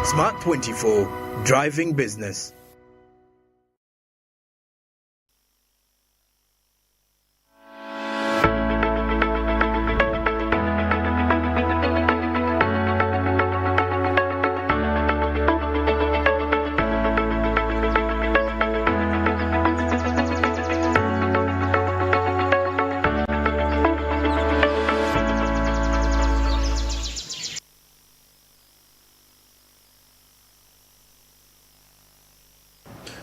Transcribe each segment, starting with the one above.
Smart24, driving business.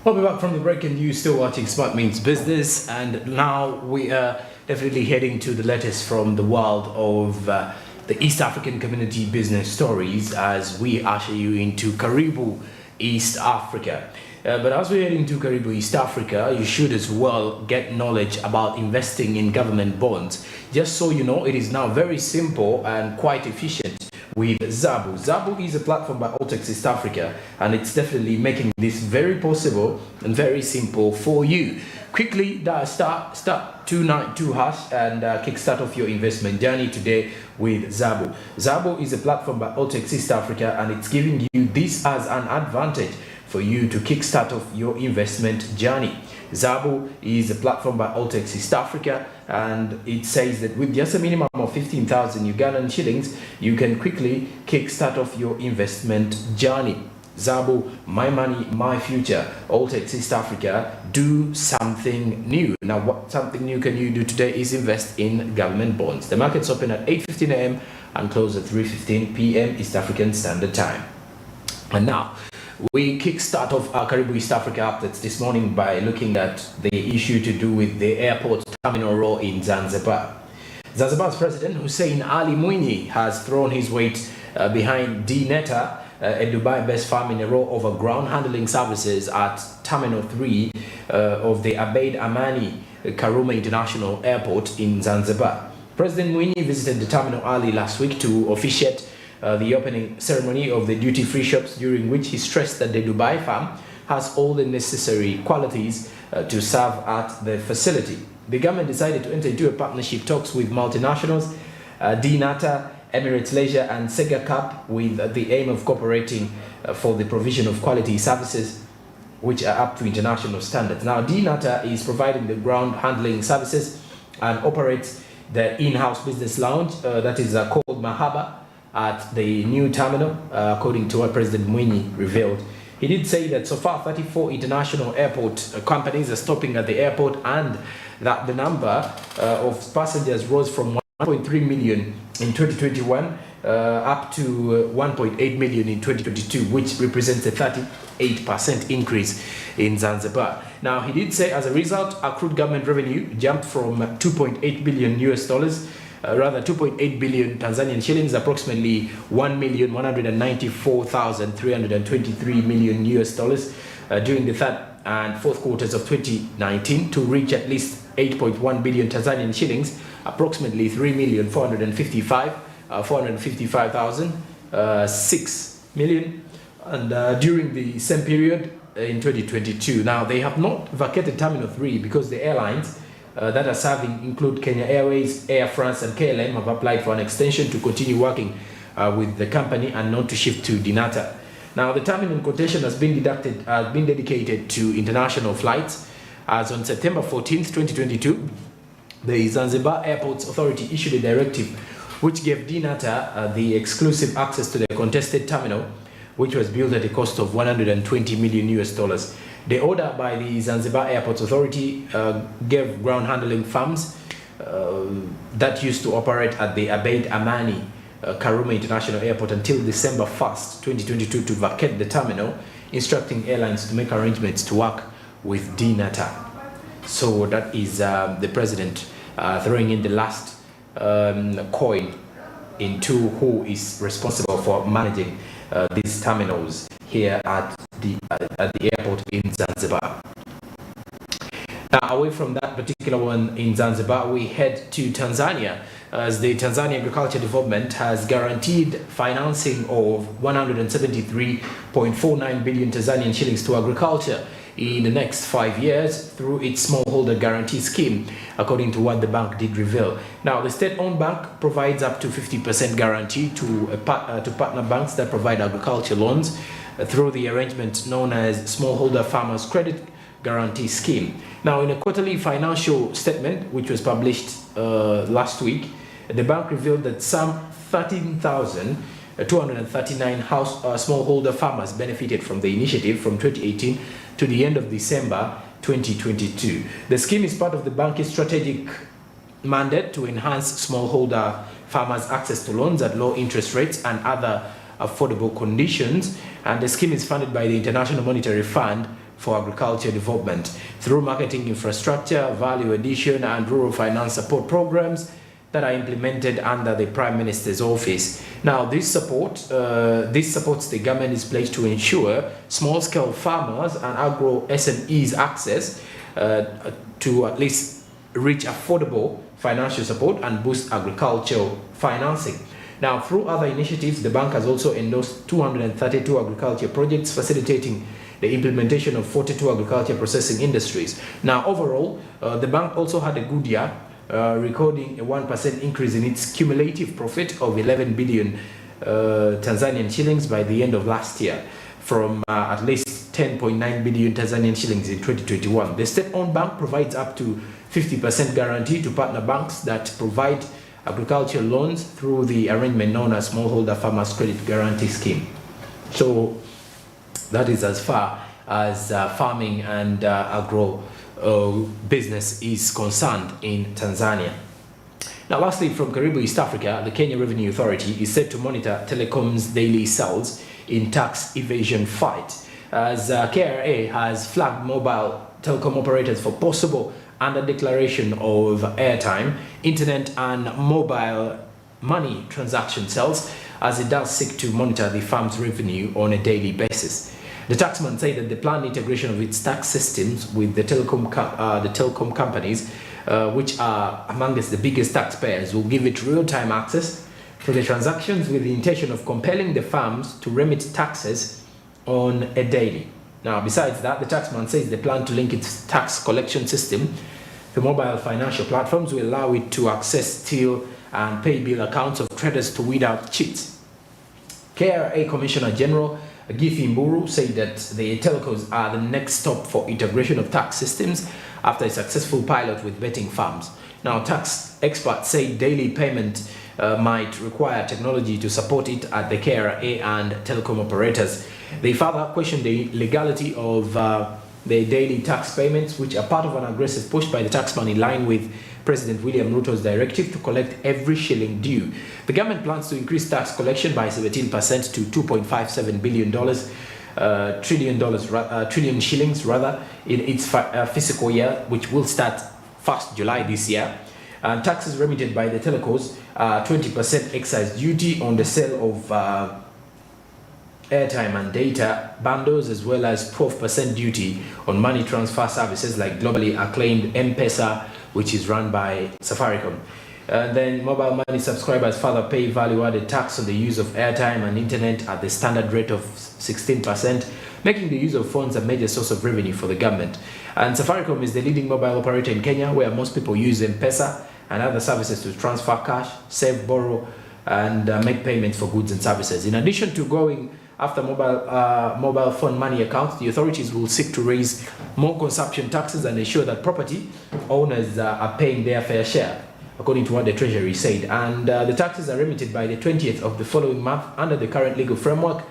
We'll be back from the break and you still watching Smart Means Business, and now we are definitely heading to the latest from the world of the East African community business stories as we usher you into Karibu, East Africa. But as we're heading to Karibu, East Africa, you should as well get knowledge about investing in government bonds. Just so you know, it is now very simple and quite efficient with Zabu. Zabu is a platform by Altex East Africa, and it's definitely making this very possible and very simple for you. Quickly dial *292# and kickstart off your investment journey today with Zabu. Zabu is a platform by Altex East Africa, and it's giving you this as an advantage for you to kickstart off your investment journey. Zabu is a platform by Altex East Africa, and it says that with just a minimum of 15,000 Ugandan shillings, you can quickly kickstart off your investment journey. Zabu, my money, my future. Altex East Africa, do something new. Now, what something new can you do today is invest in government bonds. The markets open at 8:15 a.m. and close at 3:15 p.m. East African Standard Time. And now, we kickstart off our Karibu East Africa updates this morning by looking at the issue to do with the airport terminal role in Zanzibar. Zanzibar's President Hussein Ali Mwinyi has thrown his weight behind DNETA, a Dubai-based firm in a role of ground handling services at Terminal 3 of the Abeid Amani Karume International Airport in Zanzibar. President Mwinyi visited the terminal early last week to officiate the opening ceremony of the duty-free shops, during which he stressed that the Dubai firm has all the necessary qualities to serve at the facility. The government decided to enter into a partnership talks with multinationals, DNATA, Emirates Leisure and Sega Cup, with the aim of cooperating for the provision of quality services which are up to international standards. Now, DNATA is providing the ground handling services and operates the in-house business lounge that is called Mahaba at the new terminal, according to what President Mwinyi revealed. He did say that so far 34 international airport companies are stopping at the airport, and that the number of passengers rose from 1.3 million in 2021 up to 1.8 million in 2022, which represents a 38% increase in Zanzibar. Now, he did say as a result, accrued government revenue jumped from 2.8 billion US dollars, rather 2.8 billion Tanzanian shillings, approximately 1,194,323 million US dollars during the third and fourth quarters of 2019, to reach at least 8.1 billion Tanzanian shillings, approximately 3,455,6 million, and during the same period in 2022. Now, they have not vacated Terminal 3 because the airlines that are serving include Kenya Airways, Air France and KLM have applied for an extension to continue working with the company and not to shift to DNATA. Now, the terminal in quotation has been dedicated to international flights. As on September 14th, 2022, the Zanzibar Airports Authority issued a directive which gave DNATA the exclusive access to the contested terminal, which was built at a cost of 120 million US dollars. The order by the Zanzibar Airports Authority gave ground handling firms that used to operate at the Abeid Amani Karume International Airport until December 1st, 2022 to vacate the terminal, instructing airlines to make arrangements to work with DNATA. So that is the president throwing in the last coin into who is responsible for managing these terminals here at the airport in Zanzibar. Now, away from that particular one in Zanzibar, we head to Tanzania, as the Tanzania Agriculture Development has guaranteed financing of 173.49 billion Tanzanian shillings to agriculture in the next 5 years through its smallholder guarantee scheme, according to what the bank did reveal. Now, the state-owned bank provides up to 50% guarantee to partner banks that provide agriculture loans through the arrangement known as Smallholder Farmers Credit Guarantee Scheme. Now, in a quarterly financial statement, which was published last week, the bank revealed that some 13,239 smallholder farmers benefited from the initiative from 2018 to the end of December 2022. The scheme is part of the bank's strategic mandate to enhance smallholder farmers' access to loans at low interest rates and other affordable conditions, and the scheme is funded by the International Monetary Fund for Agriculture Development through marketing infrastructure, value addition, and rural finance support programs that are implemented under the Prime Minister's office. Now, this supports the government's pledge to ensure small-scale farmers and agro SMEs access to at least reach affordable financial support and boost agricultural financing. Now, through other initiatives, the bank has also endorsed 232 agriculture projects, facilitating the implementation of 42 agriculture processing industries. Now, overall, the bank also had a good year, recording a 1% increase in its cumulative profit of 11 billion Tanzanian shillings by the end of last year, from at least 10.9 billion Tanzanian shillings in 2021. The state-owned bank provides up to 50% guarantee to partner banks that provide agricultural loans through the arrangement known as Smallholder Farmers Credit Guarantee Scheme. So that is as far as farming and agro business is concerned in Tanzania. Now, lastly, from Karibu, East Africa, the Kenya Revenue Authority is set to monitor telecom's daily sales in tax evasion fight, as KRA has flagged mobile telecom operators for possible under-declaration of airtime, internet, and mobile money transaction sales, as it does seek to monitor the firm's revenue on a daily basis. The taxman said that the planned integration of its tax systems with the telecom companies, which are amongst the biggest taxpayers, will give it real-time access to the transactions with the intention of compelling the firms to remit taxes on a daily. Now, besides that, the taxman says the plan to link its tax collection system to mobile financial platforms will allow it to access, steal, and pay bill accounts of traders to weed out cheats. KRA Commissioner General Githi Mburu said that the telcos are the next stop for integration of tax systems after a successful pilot with betting firms. Now, tax experts say daily payment might require technology to support it at the KRA and telecom operators. They further questioned the legality of the daily tax payments, which are part of an aggressive push by the taxman in line with President William Ruto's directive to collect every shilling due. The government plans to increase tax collection by 17% to $2.57 trillion shillings in its fiscal year, which will start 1st July this year. And taxes remitted by the telcos are 20% excise duty on the sale of airtime and data bundles, as well as 12% duty on money transfer services like globally acclaimed M-Pesa, which is run by Safaricom. Then mobile money subscribers further pay value-added tax on the use of airtime and internet at the standard rate of 16%, making the use of phones a major source of revenue for the government. And Safaricom is the leading mobile operator in Kenya, where most people use M-Pesa and other services to transfer cash, save, borrow, and make payments for goods and services. In addition to going after mobile phone money accounts, the authorities will seek to raise more consumption taxes and ensure that property owners are paying their fair share, according to what the Treasury said. And the taxes are remitted by the 20th of the following month under the current legal framework,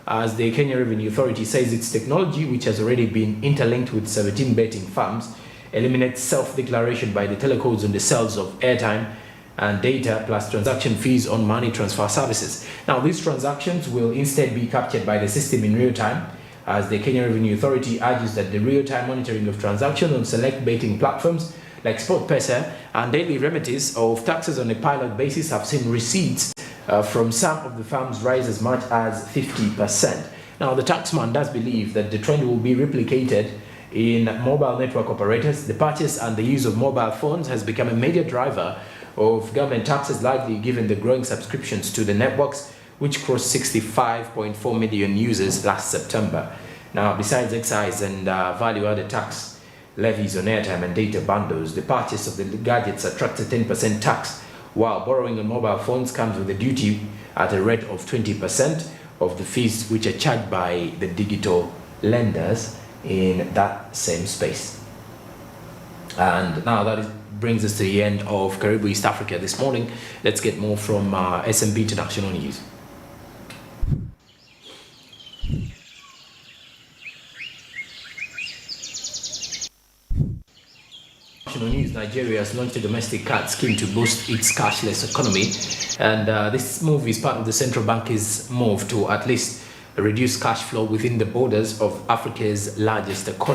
as the Kenya Revenue Authority says its technology, which has already been interlinked with 17 betting firms, eliminates self-declaration by the telcos on the sales of airtime and data, plus transaction fees on money transfer services. Now, these transactions will instead be captured by the system in real time, as the Kenya Revenue Authority argues that the real-time monitoring of transactions on select betting platforms like SportPesa and daily remittances of taxes on a pilot basis have seen receipts from some of the firms rise as much as 50%. Now, the taxman does believe that the trend will be replicated in mobile network operators. The purchase and the use of mobile phones has become a major driver of government taxes, largely given the growing subscriptions to the networks, which crossed 65.4 million users last September. Now, besides excise and value-added tax levies on airtime and data bundles, the purchase of the gadgets attracts a 10% tax, while borrowing on mobile phones comes with a duty at a rate of 20% of the fees which are charged by the digital lenders in that same space. And now brings us to the end of Karibu East Africa this morning. Let's get more from SMB International News. News: Nigeria has launched a domestic card scheme to boost its cashless economy, and this move is part of the central bank's move to at least reduce cash flow within the borders of Africa's largest economy.